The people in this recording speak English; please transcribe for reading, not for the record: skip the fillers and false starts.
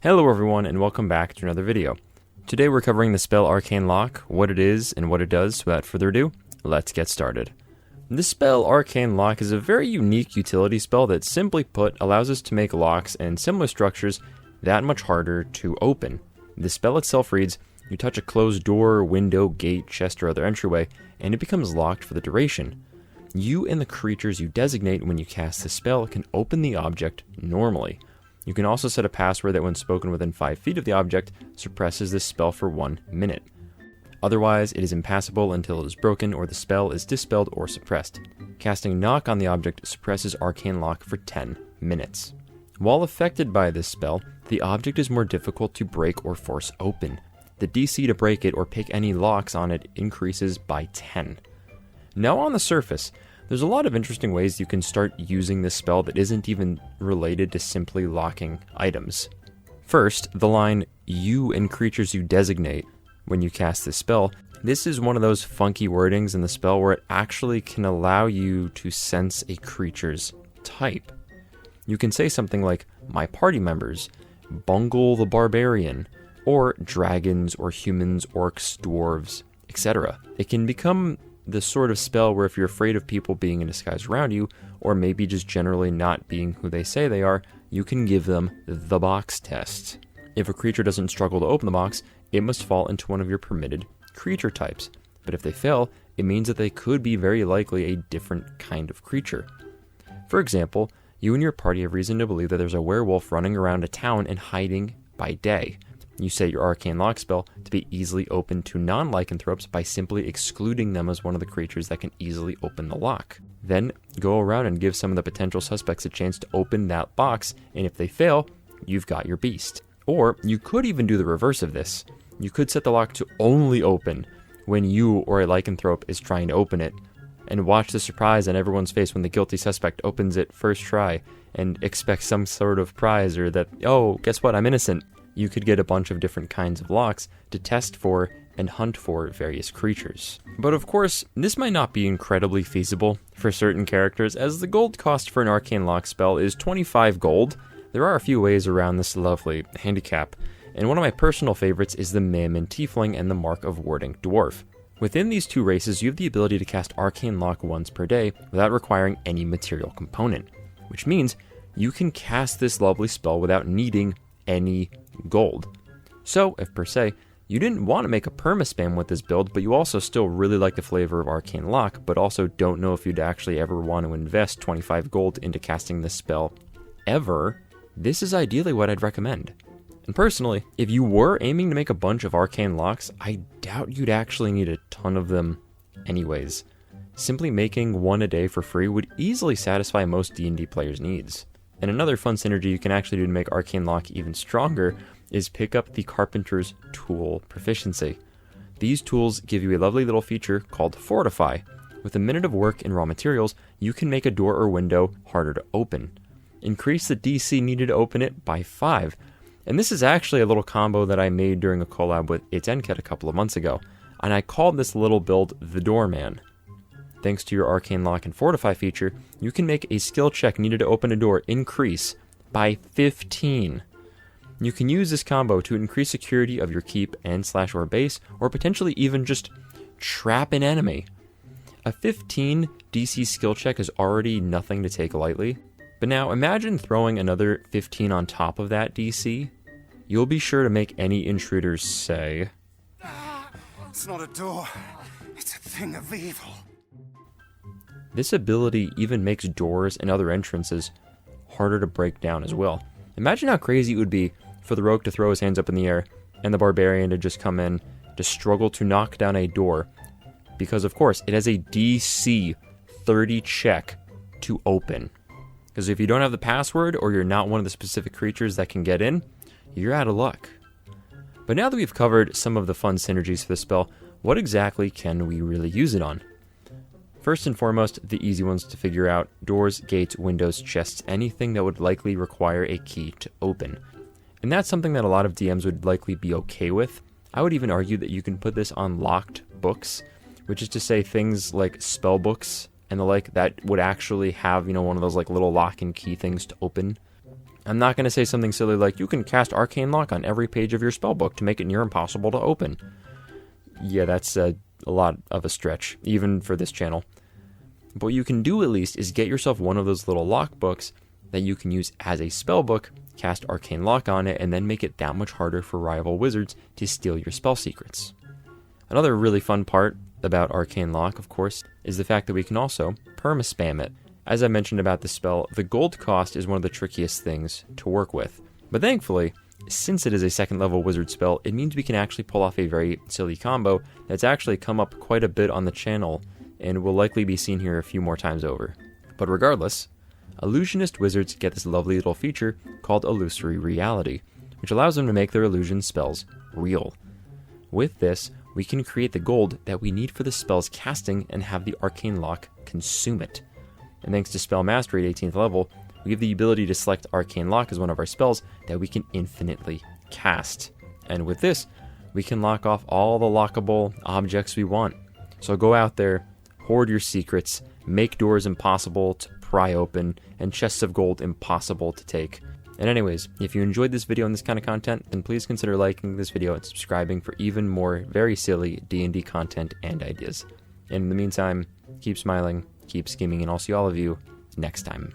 Hello everyone and welcome back to another video. Today we're covering the spell Arcane Lock, what it is and what it does. So without further ado, let's get started. This spell Arcane Lock is a very unique utility spell that, simply put, allows us to make locks and similar structures that much harder to open. The spell itself reads, you touch a closed door, window, gate, chest, or other entryway, and it becomes locked for the duration. You and the creatures you designate when you cast the spell can open the object normally. You can also set a password that, when spoken within 5 feet of the object, suppresses this spell for 1 minute. Otherwise, it is impassable until it is broken or the spell is dispelled or suppressed. Casting Knock on the object suppresses Arcane Lock for 10 minutes. While affected by this spell, the object is more difficult to break or force open. The DC to break it or pick any locks on it increases by 10. Now on the surface, there's a lot of interesting ways you can start using this spell that isn't even related to simply locking items. First, the line, you and creatures you designate when you cast this spell. This is one of those funky wordings in the spell where it actually can allow you to sense a creature's type. You can say something like, my party members, Bungle the Barbarian, or dragons or humans, orcs, dwarves, etc. It can become the sort of spell where if you're afraid of people being in disguise around you, or maybe just generally not being who they say they are, you can give them the box test. If a creature doesn't struggle to open the box, it must fall into one of your permitted creature types. But if they fail, it means that they could be very likely a different kind of creature. For example, you and your party have reason to believe that there's a werewolf running around a town and hiding by day. You set your Arcane Lock spell to be easily opened to non-lycanthropes by simply excluding them as one of the creatures that can easily open the lock. Then, go around and give some of the potential suspects a chance to open that box, and if they fail, you've got your beast. Or, you could even do the reverse of this. You could set the lock to only open when you or a lycanthrope is trying to open it, and watch the surprise on everyone's face when the guilty suspect opens it first try, and expect some sort of prize, or that, oh, guess what, I'm innocent. You could get a bunch of different kinds of locks to test for and hunt for various creatures. But of course, this might not be incredibly feasible for certain characters, as the gold cost for an Arcane Lock spell is 25 gold. There are a few ways around this lovely handicap, and one of my personal favorites is the Mammon Tiefling and the Mark of Warding Dwarf. Within these two races, you have the ability to cast Arcane Lock once per day without requiring any material component, which means you can cast this lovely spell without needing any gold. So, if per se, you didn't want to make a permaspam with this build, but you also still really like the flavor of Arcane Lock, but also don't know if you'd actually ever want to invest 25 gold into casting this spell ever, this is ideally what I'd recommend. And personally, if you were aiming to make a bunch of Arcane Locks, I doubt you'd actually need a ton of them anyways. Simply making one a day for free would easily satisfy most D&D players' needs. And another fun synergy you can actually do to make Arcane Lock even stronger is pick up the Carpenter's Tool Proficiency. These tools give you a lovely little feature called Fortify. With a minute of work and raw materials, you can make a door or window harder to open. Increase the DC needed to open it by 5. And this is actually a little combo that I made during a collab with It's Enket a couple of months ago, and I called this little build the Doorman. Thanks to your Arcane Lock and Fortify feature, you can make a skill check needed to open a door increase by 15. You can use this combo to increase security of your keep and / or base, or potentially even just trap an enemy. A 15 DC skill check is already nothing to take lightly, but now imagine throwing another 15 on top of that DC. You'll be sure to make any intruders say, It's not a door, it's a thing of evil. This ability even makes doors and other entrances harder to break down as well. Imagine how crazy it would be for the rogue to throw his hands up in the air and the barbarian to just come in to struggle to knock down a door, because of course it has a DC 30 check to open. Because if you don't have the password or you're not one of the specific creatures that can get in, you're out of luck. But now that we've covered some of the fun synergies for the spell, what exactly can we really use it on? First and foremost, the easy ones to figure out: doors, gates, windows, chests, anything that would likely require a key to open. And that's something that a lot of DMs would likely be okay with. I would even argue that you can put this on locked books, which is to say things like spell books and the like that would actually have, one of those like little lock and key things to open. I'm not going to say something silly like, you can cast Arcane Lock on every page of your spellbook to make it near impossible to open. Yeah, that's a lot of a stretch, even for this channel. But what you can do at least is get yourself one of those little lock books that you can use as a spellbook, cast Arcane Lock on it, and then make it that much harder for rival wizards to steal your spell secrets. Another really fun part about Arcane Lock, of course, is the fact that we can also perma-spam it. As I mentioned about the spell, the gold cost is one of the trickiest things to work with. But thankfully, since it is a second level wizard spell, it means we can actually pull off a very silly combo that's actually come up quite a bit on the channel and will likely be seen here a few more times over. But regardless, illusionist wizards get this lovely little feature called Illusory Reality, which allows them to make their illusion spells real. With this, we can create the gold that we need for the spell's casting and have the Arcane Lock consume it. And thanks to Spell Mastery at 18th level, we have the ability to select Arcane Lock as one of our spells that we can infinitely cast. And with this, we can lock off all the lockable objects we want. So go out there, hoard your secrets, make doors impossible to pry open, and chests of gold impossible to take. And anyways, if you enjoyed this video and this kind of content, then please consider liking this video and subscribing for even more very silly D&D content and ideas. In the meantime, keep smiling, keep scheming, and I'll see all of you next time.